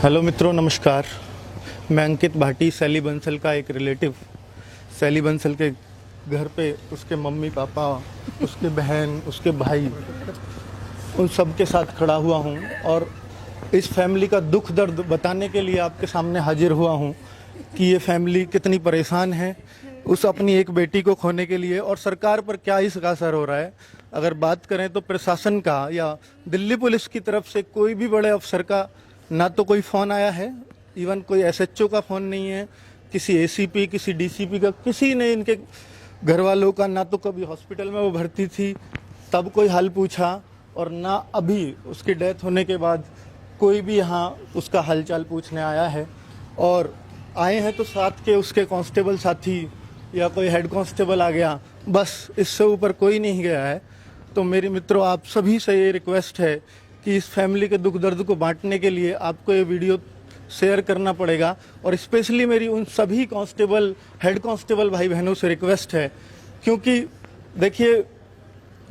Hello मित्रों, नमस्कार। मैं अंकित भाटी, सैली बंसल का एक रिलेटिव। सैली बंसल के घर पे उसके मम्मी पापा, उसके बहन, उसके भाई, उन सब के साथ खड़ा हुआ हूँ और इस फैमिली का दुख दर्द बताने के लिए आपके सामने हाजिर हुआ हूँ कि ये फैमिली कितनी परेशान है उस अपनी एक बेटी को खोने के लिए, और सरकार पर क्या इसका असर हो रहा है। अगर बात करें तो प्रशासन का या दिल्ली पुलिस की तरफ से कोई भी बड़े अफसर का ना तो कोई फ़ोन आया है, इवन कोई एसएचओ का फ़ोन नहीं है, किसी एसीपी, किसी डीसीपी का, किसी ने इनके घर वालों का, ना तो कभी हॉस्पिटल में वो भर्ती थी तब कोई हाल पूछा, और ना अभी उसकी डेथ होने के बाद कोई भी यहाँ उसका हालचाल पूछने आया है। और आए हैं तो साथ के उसके कांस्टेबल साथी या कोई हेड कांस्टेबल आ गया, बस इससे ऊपर कोई नहीं गया है। तो मेरे मित्रों, आप सभी से ये रिक्वेस्ट है कि इस फैमिली के दुख दर्द को बांटने के लिए आपको ये वीडियो शेयर करना पड़ेगा। और स्पेशली मेरी उन सभी कांस्टेबल, हेड कांस्टेबल भाई बहनों से रिक्वेस्ट है, क्योंकि देखिए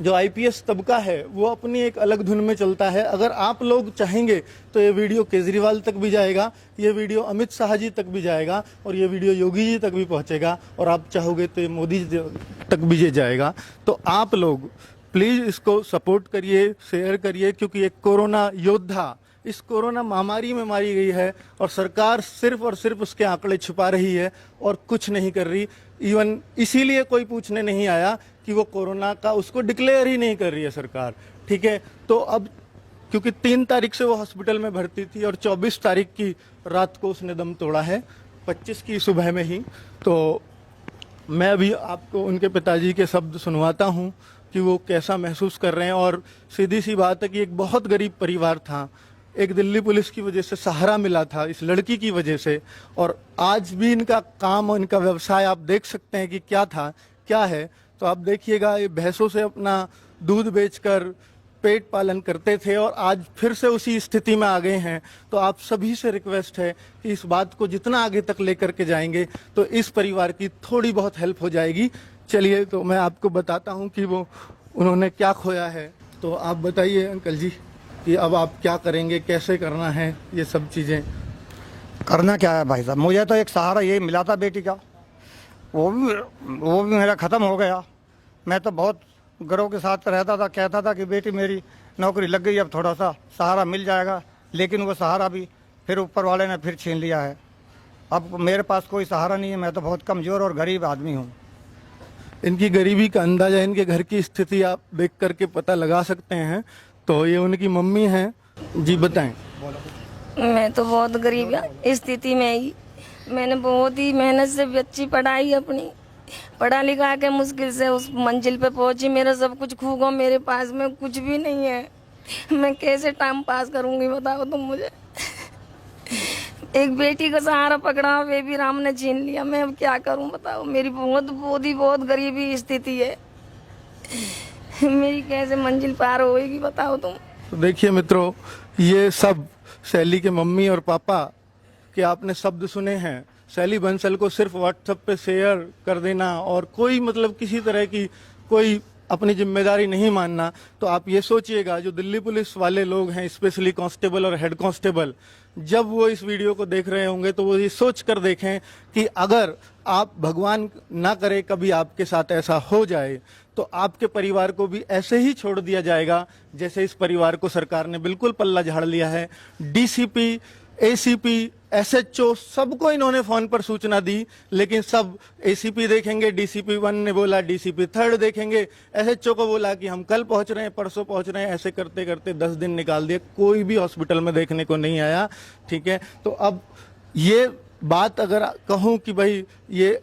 जो आईपीएस तबका है वो अपनी एक अलग धुन में चलता है। अगर आप लोग चाहेंगे तो ये वीडियो केजरीवाल तक भी जाएगा, ये वीडियो अमित शाह जी तक भी जाएगा, और ये वीडियो योगी जी तक भी पहुंचेगा, और आप चाहोगे तो ये मोदी जी तक भी ये जाएगा। तो आप लोग प्लीज़ इसको सपोर्ट करिए, शेयर करिए, क्योंकि एक कोरोना योद्धा इस कोरोना महामारी में मारी गई है और सरकार सिर्फ और सिर्फ उसके आंकड़े छुपा रही है और कुछ नहीं कर रही। इवन इसीलिए कोई पूछने नहीं आया कि वो कोरोना का उसको डिक्लेयर ही नहीं कर रही है सरकार, ठीक है। तो अब क्योंकि 3 तारीख से वो हॉस्पिटल में भर्ती थी और 24 तारीख की रात को उसने दम तोड़ा है, 25 की सुबह में ही। तो मैं अभी आपको उनके पिताजी के शब्द सुनवाता हूँ कि वो कैसा महसूस कर रहे हैं। और सीधी सी बात है कि एक बहुत गरीब परिवार था, एक दिल्ली पुलिस की वजह से सहारा मिला था इस लड़की की वजह से, और आज भी इनका काम और इनका व्यवसाय आप देख सकते हैं कि क्या था, क्या है। तो आप देखिएगा, ये भैंसों से अपना दूध बेचकर पेट पालन करते थे और आज फिर से उसी स्थिति में आ गए हैं। तो आप सभी से रिक्वेस्ट है कि इस बात को जितना आगे तक लेकर के जाएंगे तो इस परिवार की थोड़ी बहुत हेल्प हो जाएगी। चलिए, तो मैं आपको बताता हूँ कि वो उन्होंने क्या खोया है। तो आप बताइए अंकल जी कि अब आप क्या करेंगे, कैसे करना है ये सब चीज़ें। करना क्या है भाई साहब, मुझे तो एक सहारा ये मिला था बेटी का, वो भी मेरा ख़त्म हो गया। मैं तो बहुत गर्व के साथ रहता था, कहता था कि बेटी मेरी नौकरी लग गई, अब थोड़ा सा सहारा मिल जाएगा, लेकिन वो सहारा भी फिर ऊपर वाले ने फिर छीन लिया है। अब मेरे पास कोई सहारा नहीं है, मैं तो बहुत कमज़ोर और गरीब आदमी हूँ। इनकी गरीबी का अंदाज़ा इनके घर की स्थिति आप देख करके पता लगा सकते हैं। तो ये उनकी मम्मी हैं जी, बताएं। मैं तो बहुत गरीब स्थिति में ही, मैंने बहुत ही मेहनत से बच्ची पढ़ाई अपनी, पढ़ा लिखा के मुश्किल से उस मंजिल पे पहुंची। मेरा सब कुछ खो गया, मेरे पास में कुछ भी नहीं है। मैं कैसे टाइम पास करूंगी बताओ तुम मुझे। एक बेटी का सहारा पकड़ा, वे भी राम ने छीन लिया। मैं अब क्या करूं बताओ, मेरी बहुत गरीबी स्थिति है। मेरी कैसे मंजिल पार होएगी बताओ तुम। तो देखिए मित्रों, ये सब सैली के मम्मी और पापा के आपने शब्द सुने हैं। सैली बंसल को सिर्फ व्हाट्सएप पे शेयर कर देना और कोई मतलब किसी तरह की कोई अपनी जिम्मेदारी नहीं मानना। तो आप ये सोचिएगा, जो दिल्ली पुलिस वाले लोग हैं, स्पेशली कांस्टेबल और हेड कांस्टेबल, जब वो इस वीडियो को देख रहे होंगे तो वो ये सोच कर देखें कि अगर आप, भगवान ना करे कभी आपके साथ ऐसा हो जाए, तो आपके परिवार को भी ऐसे ही छोड़ दिया जाएगा जैसे इस परिवार को सरकार ने बिल्कुल पल्ला झाड़ लिया है। डीसीपी, एसीपी, एसएचओ सबको इन्होंने फोन पर सूचना दी, लेकिन सब एसीपी देखेंगे, डीसीपी 1 ने बोला, डीसीपी 3 देखेंगे, एसएचओ को बोला कि हम कल पहुंच रहे हैं, परसों पहुंच रहे हैं, ऐसे करते करते 10 दिन निकाल दिए, कोई भी हॉस्पिटल में देखने को नहीं आया, ठीक है। तो अब ये बात अगर कहूं कि भाई ये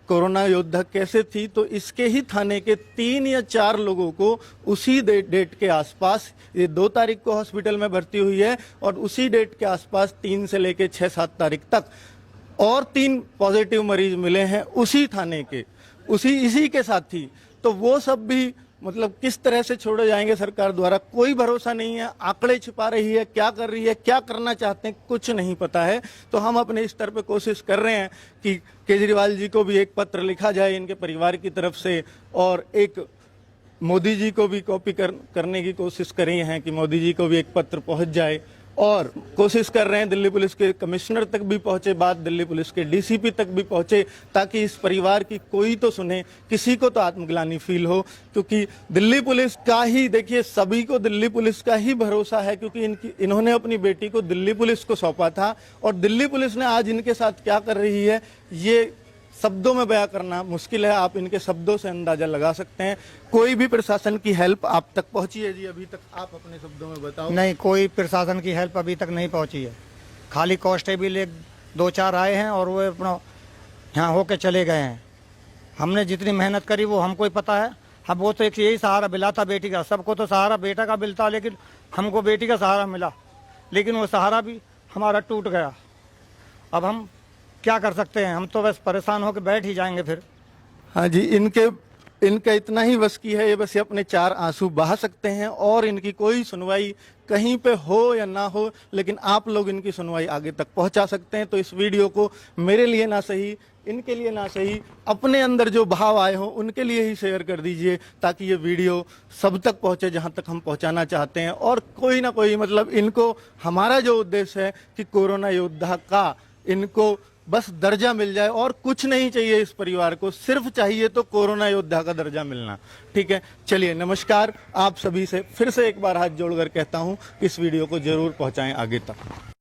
कोरोना योद्धा कैसे थी, तो इसके ही थाने के 3 या 4 लोगों को उसी डेट के आसपास, ये 2 तारीख को हॉस्पिटल में भर्ती हुई है और उसी डेट के आसपास 3 से लेके 6-7 तारीख तक और 3 पॉजिटिव मरीज मिले हैं उसी थाने के, इसी के साथी। तो वो सब भी मतलब किस तरह से छोड़े जाएंगे सरकार द्वारा, कोई भरोसा नहीं है। आंकड़े छुपा रही है, क्या कर रही है, क्या करना चाहते हैं, कुछ नहीं पता है। तो हम अपने स्तर पे कोशिश कर रहे हैं कि केजरीवाल जी को भी एक पत्र लिखा जाए इनके परिवार की तरफ से, और एक मोदी जी को भी कॉपी करने की कोशिश करी है कि मोदी जी को भी एक पत्र पहुंच जाए और कोशिश कर रहे हैं, दिल्ली पुलिस के कमिश्नर तक भी पहुंचे, बात दिल्ली पुलिस के डीसीपी तक भी पहुंचे, ताकि इस परिवार की कोई तो सुने, किसी को तो आत्मग्लानि फील हो। क्योंकि दिल्ली पुलिस का ही, देखिए सभी को दिल्ली पुलिस का ही भरोसा है, क्योंकि इन्होंने अपनी बेटी को दिल्ली पुलिस को सौंपा था और दिल्ली पुलिस ने आज इनके साथ क्या कर रही है ये शब्दों में बयां करना मुश्किल है। आप इनके शब्दों से अंदाजा लगा सकते हैं। कोई भी प्रशासन की हेल्प आप तक पहुंची है जी अभी तक? आप अपने शब्दों में बताओ। नहीं, कोई प्रशासन की हेल्प अभी तक नहीं पहुंची है। खाली कांस्टेबल एक 2-4 आए हैं और वो अपना यहाँ होके चले गए हैं। हमने जितनी मेहनत करी वो हमको ही पता है। अब वो तो एक यही सहारा मिला था बेटी का, सबको तो सहारा बेटा का मिलता, लेकिन हमको बेटी का सहारा मिला, लेकिन वो सहारा भी हमारा टूट गया। अब हम क्या कर सकते हैं? हम तो बस परेशान होकर बैठ ही जाएंगे फिर। हाँ जी, इनका इतना ही बस की है, ये बस ये अपने 4 आंसू बहा सकते हैं और इनकी कोई सुनवाई कहीं पे हो या ना हो, लेकिन आप लोग इनकी सुनवाई आगे तक पहुंचा सकते हैं। तो इस वीडियो को मेरे लिए ना सही, इनके लिए ना सही, अपने अंदर जो भाव आए हों उनके लिए ही शेयर कर दीजिए, ताकि ये वीडियो सब तक पहुंचे जहां तक हम पहुंचाना चाहते हैं। और कोई ना कोई, मतलब इनको, हमारा जो उद्देश्य है कि कोरोना योद्धा का इनको बस दर्जा मिल जाए और कुछ नहीं चाहिए इस परिवार को, सिर्फ चाहिए तो कोरोना योद्धा का दर्जा मिलना। ठीक है, चलिए नमस्कार। आप सभी से फिर से एक बार हाथ जोड़कर कहता हूं कि इस वीडियो को जरूर पहुंचाएं आगे तक।